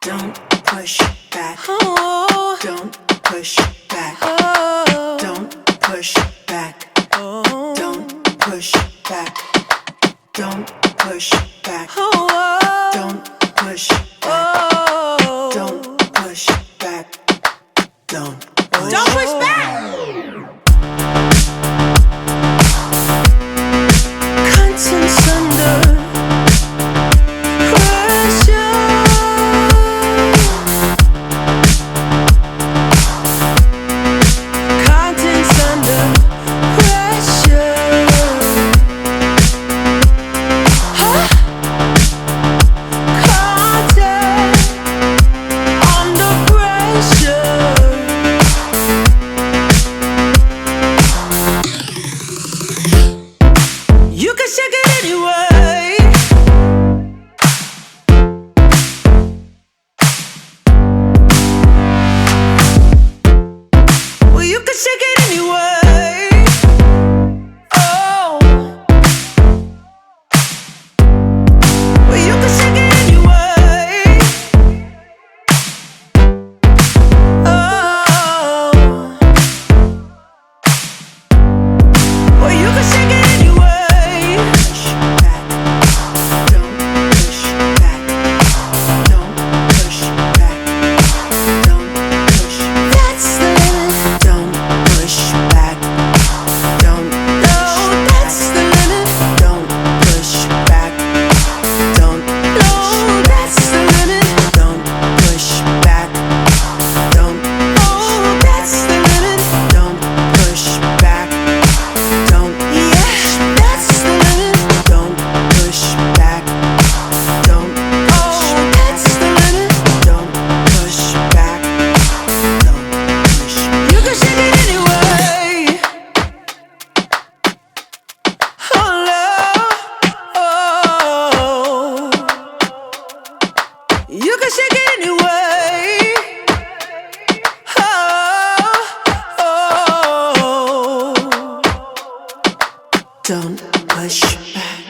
Don't push back. Oh. Don't push back. Oh. Don't push back. Oh. Don't push back. Don't push back. Oh. Don't push back. Oh. Don't push back. Don't push back. Contents under pressure. Contents under pressure. Huh? Content under pressure. You can shake it anyway. Well, you can shake it anyway. Oh. Well, you can shake it anyway. Oh. Well, you can shake it anyway. Push back. Don't push back. Don't push back. Don't push. That's the limit. Don't push back. Don't. No, that's the limit. Don't push back. Don't. No, that's the limit. Don't push back. Don't. Oh, that's the limit. Don't push back. Don't. Yeah, that's the limit. Don't push back. Don't. Oh, that's the limit. Don't push back. Don't push. You can shake it anyway. Oh, love. Oh. You can shake it anyway. Oh. Don't push back.